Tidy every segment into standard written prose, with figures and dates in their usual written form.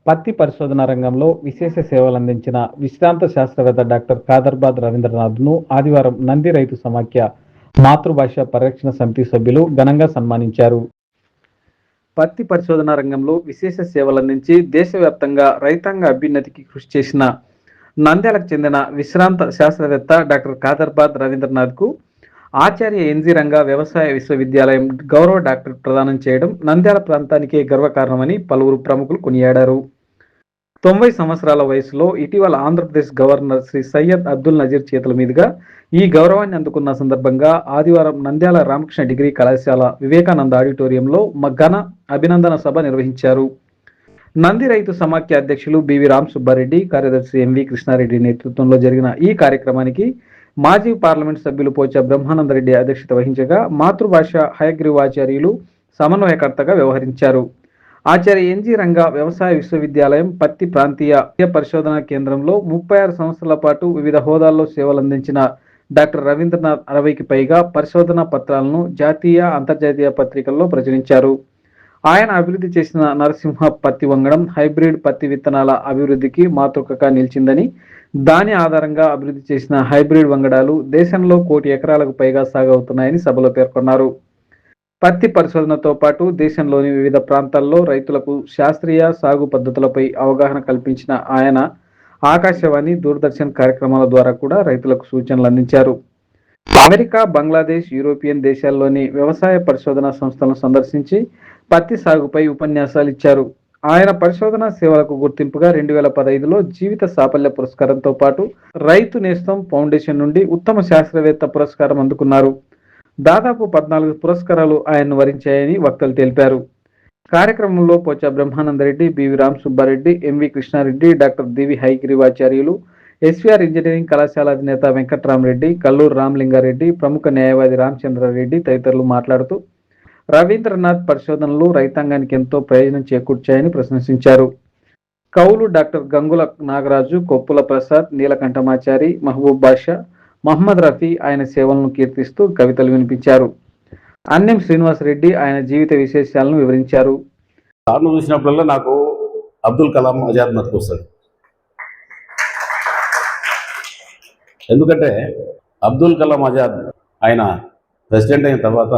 పత్తి పరిశోధన రంగంలో విశేష సేవలందించిన విశ్రాంత శాస్త్రవేత్త డాక్టర్ కాదర్బాద్ రవీంద్రనాథ్ను ఆదివారం నంది రైతు సమాఖ్య మాతృభాష పరిరక్షణ సమితి సభ్యులు ఘనంగా సన్మానించారు. పత్తి పరిశోధన రంగంలో విశేష సేవలందించి దేశవ్యాప్తంగా రైతాంగ అభ్యున్నతికి కృషి చేసిన నంద్యాలకు చెందిన విశ్రాంత శాస్త్రవేత్త డాక్టర్ కాదర్బాద్ రవీంద్రనాథ్కు ఆచార్య ఎన్జీ రంగా వ్యవసాయ విశ్వవిద్యాలయం గౌరవ డాక్టరేట్ ప్రదానం చేయడం నంద్యాల ప్రాంతానికే గర్వకారణమని పలువురు ప్రముఖులు కొనియాడారు. 90 సంవత్సరాల వయసులో ఇటీవల ఆంధ్రప్రదేశ్ గవర్నర్ శ్రీ సయ్యద్ అబ్దుల్ నజీర్ చేతుల మీదుగా ఈ గౌరవాన్ని అందుకున్న సందర్భంగా ఆదివారం నంద్యాల రామకృష్ణ డిగ్రీ కళాశాల వివేకానంద ఆడిటోరియంలో ఘన అభినందన సభ నిర్వహించారు. నంది రైతు సమాఖ్య అధ్యక్షులు బివి రామ్ సుబ్బారెడ్డి, కార్యదర్శి ఎంవి కృష్ణారెడ్డి నేతృత్వంలో జరిగిన ఈ కార్యక్రమానికి మాజీ పార్లమెంట్ సభ్యులు పోచా బ్రహ్మానందరెడ్డి అధ్యక్షత వహించగా మాతృభాష హయగ్రీవాచార్యులు సమన్వయకర్తగా వ్యవహరించారు. ఆచార్య ఎన్జీ రంగా వ్యవసాయ విశ్వవిద్యాలయం పత్తి ప్రాంతీయ పరిశోధనా కేంద్రంలో 36 సంవత్సరాల పాటు వివిధ హోదాల్లో సేవలందించిన డాక్టర్ రవీంద్రనాథ్ 60కి పైగా పరిశోధనా పత్రాలను జాతీయ, అంతర్జాతీయ పత్రికల్లో ప్రచురించారు. ఆయన అభివృద్ధి చేసిన నరసింహ పత్తి వంగడం హైబ్రిడ్ పత్తి విత్తనాల అభివృద్ధికి మాతృకగా నిలిచిందని, దాని ఆధారంగా అభివృద్ధి చేసిన హైబ్రిడ్ వంగడాలు దేశంలో 1 కోటి ఎకరాలకు పైగా సాగవుతున్నాయని సభలో పేర్కొన్నారు. పత్తి పరిశోధనతో పాటు దేశంలోని వివిధ ప్రాంతాల్లో రైతులకు శాస్త్రీయ సాగు పద్ధతులపై అవగాహన కల్పించిన ఆయన ఆకాశవాణి, దూరదర్శన్ కార్యక్రమాల ద్వారా కూడా రైతులకు సూచనలు అందించారు. అమెరికా, బంగ్లాదేశ్, యూరోపియన్ దేశాల్లోని వ్యవసాయ పరిశోధనా సంస్థలను సందర్శించి పత్తి సాగుపై ఉపన్యాసాలు ఇచ్చారు. ఆయన పరిశోధనా సేవలకు గుర్తింపుగా 2015లో జీవిత సాఫల్య పురస్కారంతో పాటు రైతు నేస్తం ఫౌండేషన్ నుండి ఉత్తమ శాస్త్రవేత్త పురస్కారం అందుకున్నారు. దాదాపు 14 పురస్కారాలు ఆయన్ను వరించాయని వక్తలు తెలిపారు. కార్యక్రమంలో Pocha Brahmanandareddy, BV Ram Subbareddy, MV Krishnareddy, doctor Divi Hayagrivacharyulu, SVR engineering కళాశాల అధినేత వెంకట్రామరెడ్డి, కల్లూరు రామలింగారెడ్డి, ప్రముఖ న్యాయవాది రామచంద్రారెడ్డి తదితరులు మాట్లాడుతూ రవీంద్రనాథ్ పరిశోధనలు రైతాంగానికి ఎంతో ప్రయోజనం చేకూర్చాయని ప్రశంసించారు. కవులు డాక్టర్ గంగుల నాగరాజు, కొప్పుల ప్రసాద్, నీలకంఠమాచారి, మహబూబ్ బాషా, మహమ్మద్ రఫీ ఆయన సేవలను కీర్తిస్తూ కవితలు వినిపించారు. అన్నెం శ్రీనివాసరెడ్డి ఆయన జీవిత విశేషాలను వివరించారు. సార్ను చూసినప్పుడల్లా నాకు అబ్దుల్ కలాం ఆజాద్ మతికి వస్తుంది. ఎందుకంటే అబ్దుల్ కలాం ఆజాద్ ఆయన ప్రెసిడెంట్ అయిన తర్వాత,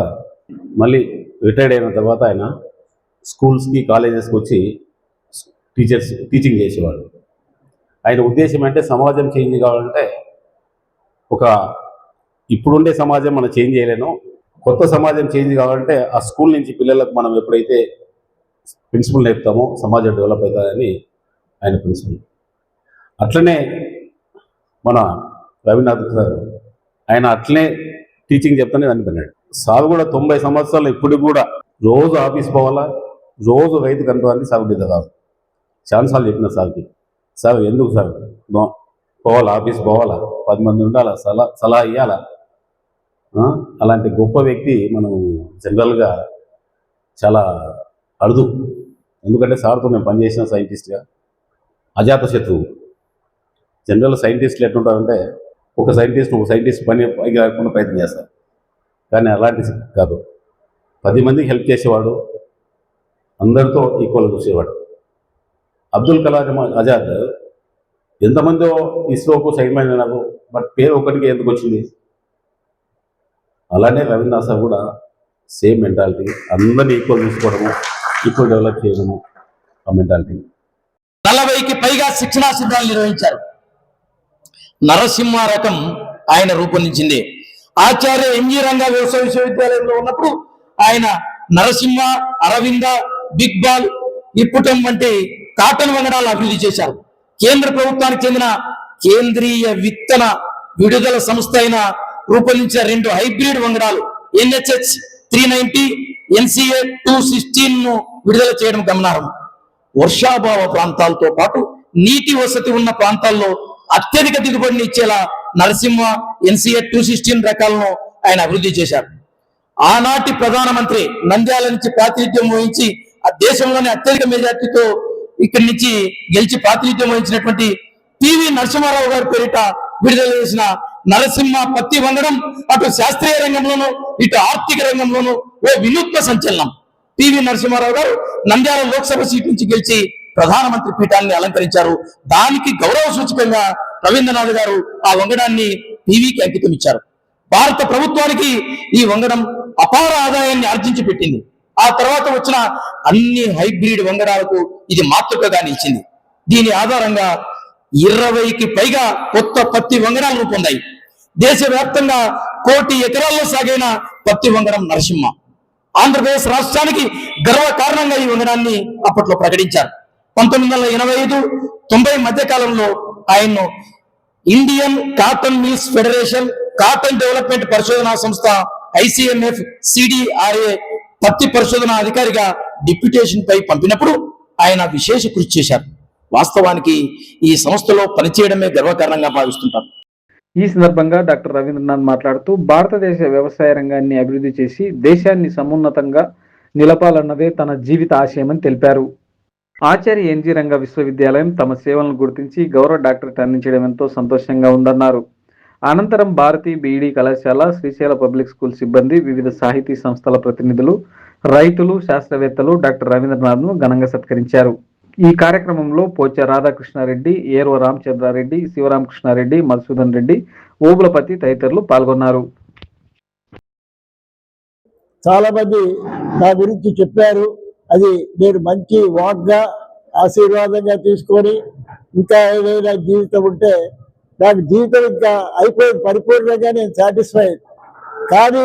మళ్ళీ రిటైర్డ్ అయిన తర్వాత ఆయన స్కూల్స్కి, కాలేజెస్కి వచ్చి టీచింగ్ చేసేవాడు. ఆయన ఉద్దేశం అంటే సమాజం చేంజ్ కావాలంటే ఇప్పుడుండే సమాజం మనం చేంజ్ చేయలేను, కొత్త సమాజం చేంజ్ కావాలంటే ఆ స్కూల్ నుంచి పిల్లలకు మనం ఎప్పుడైతే ప్రిన్సిపల్ నేర్పుతామో సమాజం డెవలప్ అవుతుందని ఆయన ప్రిన్సిపల్. అట్లనే మన రవీంద్రనాథ్ గారు ఆయన అట్లనే టీచింగ్ చెప్తానే చనిపోయినాడు. సార్ కూడా 90 సంవత్సరాలు ఇప్పుడు కూడా రోజు ఆఫీస్ పోవాలా, రోజు రైతు కనపడాలని సాగు బిడ్డ కాదు. చాలాసార్లు చెప్పిన సార్కి, సార్ ఎందుకు సార్ పోవాలా, ఆఫీస్ పోవాలా, 10 మంది ఉండాలా, సలహా ఇవ్వాలా. అలాంటి గొప్ప వ్యక్తి మనం జనరల్గా చాలా అరుదు. ఎందుకంటే సార్తో మేము పనిచేసిన సైంటిస్ట్గా అజాత శత్రువు. జనరల్ సైంటిస్టులు ఎట్లుంటారంటే ఒక సైంటిస్ట్ పని పైకి రాకుండా ప్రయత్నం చేస్తారు, కానీ అలాంటి కాదు. 10 మందికి హెల్ప్ చేసేవాడు, అందరితో ఈక్వల్గా చూసేవాడు. అబ్దుల్ కలాం ఆజాద్ ఎంతమందో ఇస్రోకు సైన్యం అయినారు, బట్ పేరు ఒకటికి ఎందుకు వచ్చింది? అలానే రవీంద్రనాథ్ సార్ కూడా సేమ్ మెంటాలిటీ, అందరినీ ఈక్వల్ చూసుకోవడము, ఈక్వల్ డెవలప్ చేయడము, ఆ మెంటాలిటీ. 40కి పైగా శిక్షణా శిబిరాలు నిర్వహించారు. నరసింహ రకం ఆయన రూపొందించింది. ఆచార్య ఎన్జీ రంగా వ్యవసాయ విశ్వవిద్యాలయంలో ఉన్నప్పుడు ఆయన నరసింహ, అరవింద, బిగ్ బాల్, ఇప్పుటం వంటి కాటన్ వంగడాలు అభివృద్ధి చేశారు. కేంద్ర ప్రభుత్వానికి చెందిన కేంద్రీయ విత్తన విడుదల సంస్థ అయిన రూపొందించిన 2 హైబ్రిడ్ వంగడాలు NHH 390, NCA 216 విడుదల చేయడం గమనార్హం. వర్షాభావ ప్రాంతాలతో పాటు నీటి వసతి ఉన్న ప్రాంతాల్లో అత్యధిక దిగుబడిని ఇచ్చేలా నరసింహ NCA 216 రకాలను ఆయన అభివృద్ధి చేశారు. ఆనాటి ప్రధానమంత్రి నంద్యాల నుంచి ప్రాతినిధ్యం వహించి ఆ దేశంలోని అత్యధిక మెజార్టీతో ఇక్కడి నుంచి గెలిచి ప్రాతినిధ్యం వహించినటువంటి పివి నరసింహారావు గారి పేరిట విడుదల చేసిన నరసింహ పత్తి వంగడం అటు శాస్త్రీయ రంగంలోనూ ఇటు ఆర్థిక రంగంలోనూ ఓ వినూత్న సంచలనం. పివి నరసింహారావు గారు నంద్యాల లోక్సభ సీట్ నుంచి గెలిచి ప్రధానమంత్రి పీఠాన్ని అలంకరించారు. దానికి గౌరవ సూచకంగా రవీంద్రనాథ్ గారు ఆ వంగడాన్ని పివికి అంకితం ఇచ్చారు. భారత ప్రభుత్వానికి ఈ వంగడం అపార ఆదాయాన్ని ఆర్జించి పెట్టింది. ఆ తర్వాత వచ్చిన అన్ని హైబ్రిడ్ వంగడాలకు ఇది మాతృకగా నిలిచింది. దీని ఆధారంగా 20కి పైగా కొత్త పత్తి వంగడాలు రూపొందాయి. దేశవ్యాప్తంగా 1 కోటి ఎకరాల్లో సాగైన పత్తి వంగడం నరసింహ. ఆంధ్రప్రదేశ్ రాష్ట్రానికి గర్వ కారణంగా ఈ వంగడాన్ని అప్పట్లో ప్రకటించారు. 1985-90 మధ్య కాలంలో ఆయన్ను Indian cotton mills federation, cotton development పరిశోధనా సంస్థ ICMF CDRA పత్తి పరిశోధన అధికారిగా డిప్యూటేషన్ పై పంపినప్పుడు ఆయన విశేష కృషి చేశారు. వాస్తవానికి ఈ సంస్థలో పనిచేయడమే గర్వకారణంగా భావిస్తుంటారు. ఈ సందర్భంగా డాక్టర్ రవీంద్రనాథ్ మాట్లాడుతూ భారతదేశ వ్యవసాయ రంగాన్ని అభివృద్ధి చేసి దేశాన్ని సమున్నతంగా నిలపాలన్నదే తన జీవిత ఆశయమని తెలిపారు. ఆచార్య ఎన్జీ రంగా విశ్వవిద్యాలయం తమ సేవలను గుర్తించి గౌరవ డాక్టరేట్ అందించడం ఎంతో సంతోషంగా ఉందన్నారు. అనంతరం భారతీ బీఈడీ కళాశాల, శ్రీశైల పబ్లిక్ స్కూల్ సిబ్బంది, వివిధ సాహితీ సంస్థల ప్రతినిధులు, రైతులు, శాస్త్రవేత్తలు డాక్టర్ రవీంద్రనాథ్ను ఘనంగా సత్కరించారు. ఈ కార్యక్రమంలో పోచ రాధాకృష్ణారెడ్డి, ఏర్వ రామచంద్రారెడ్డి, శివరామకృష్ణారెడ్డి, మధుసూదన్ రెడ్డి, ఓబులపతి తదితరులు పాల్గొన్నారు. చాలా మంది నా గురించి చెప్పారు. అది నేను మంచి వాక్గా ఆశీర్వాదంగా తీసుకొని ఇంకా ఏదైనా జీవితం ఉంటే నాకు జీవితం ఇంకా అయిపోయింది, పరిపూర్ణంగా నేను సాటిస్ఫైడ్. కానీ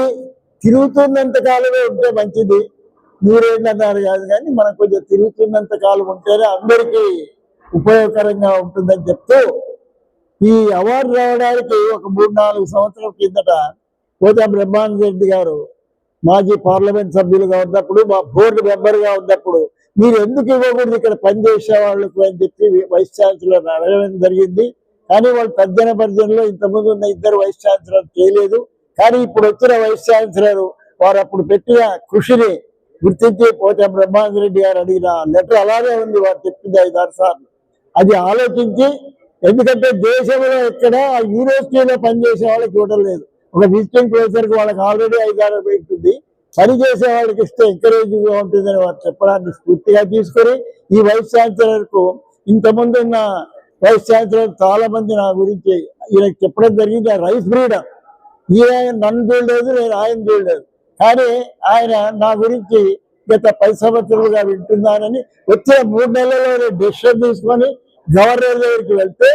తిరుగుతున్నంత కాలమే ఉంటే మంచిది. మీరేంటన్నారు కాదు, కానీ మనం కొంచెం తిరుగుతున్నంత కాలం ఉంటేనే అందరికీ ఉపయోగకరంగా ఉంటుందని చెప్తూ ఈ అవార్డు రావడానికి ఒక 3-4 సంవత్సరాల కిందట పోతే బ్రహ్మానంద రెడ్డి గారు మాజీ పార్లమెంట్ సభ్యులుగా ఉన్నప్పుడు, మా బోర్డు మెంబర్గా ఉన్నప్పుడు, మీరు ఎందుకు ఇవ్వకూడదు ఇక్కడ పనిచేసే వాళ్ళకు అని చెప్పి వైస్ ఛాన్సలర్ అడగడం జరిగింది. కానీ వాళ్ళు తర్జన భర్జనలో ఇంతకుముందు ఉన్న 2 వైస్ ఛాన్సలర్ చేయలేదు. కానీ ఇప్పుడు వచ్చిన వైస్ ఛాన్సలర్ వారు అప్పుడు పెట్టిన కృషిని గుర్తించి పోతే బ్రహ్మానంద రెడ్డి గారు అడిగిన లెటర్ అలాగే ఉంది. వారు చెప్పింది 5-6 సార్లు. అది ఆలోచించి, ఎందుకంటే దేశంలో ఎక్కడ యూనివర్సిటీలో పనిచేసే వాళ్ళకి ఇవ్వడం లేదు. ఒక విజిటింగ్ ప్రొఫెసర్కి వాళ్ళకి ఆల్రెడీ 5-6 పెడుతుంది. పనిచేసే వాళ్ళకి ఇస్తే ఎంకరేజింగ్గా ఉంటుందని వారు చెప్పడాన్ని స్ఫూర్తిగా తీసుకొని ఈ వైస్ ఛాన్సలర్కు ఇంతకుముందు ఉన్న వైస్ ఛాన్సలర్ చాలా మంది నా గురించి ఈయనకి చెప్పడం జరిగింది. రైస్ బ్రీడర్, ఈయన నన్ను చూడలేదు, నేను ఆయన చూడలేదు. కానీ ఆయన నా గురించి గత 10 సంవత్సరాలుగా వింటున్నానని వచ్చిన 3 నెలల్లోనే డెసిషన్ తీసుకొని గవర్నర్ దగ్గరికి వెళ్తే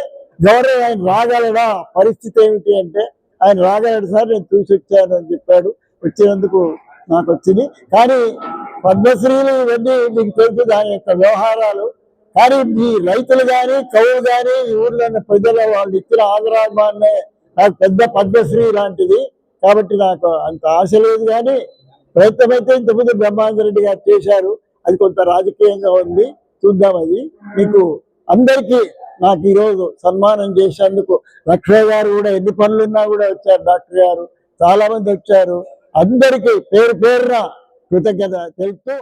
గవర్నర్ ఆయన రాగలడా, పరిస్థితి ఏమిటి అంటే ఆయన రాగలడు సార్, నేను చూసి వచ్చాను అని చెప్పాడు. వచ్చినందుకు నాకు వచ్చింది. కానీ పద్మశ్రీలు ఇవన్నీ మీకు తెలుసు దాని యొక్క వ్యవహారాలు. కానీ ఈ రైతులు కానీ కవులు కానీ ఈ ఊర్లో ఉన్న ప్రజల వాళ్ళు ఇచ్చిన ఆదరాభిమాన్నే నాకు పెద్ద పద్మశ్రీ లాంటిది. కాబట్టి నాకు అంత ఆశ లేదు. కానీ ప్రయత్నమైతే ఇంతకుముందు బ్రహ్మానంద రెడ్డి గారు చేశారు. అది కొంత రాజకీయంగా ఉంది, చూద్దాం. అది మీకు అందరికీ నాకు ఈరోజు సన్మానం చేసేందుకు లక్ష్మయ్య గారు కూడా ఎన్ని పనులున్నా కూడా వచ్చారు. డాక్టర్ గారు చాలా మంది వచ్చారు. అందరికీ పేరు పేరున కృతజ్ఞత తెలుపుతూ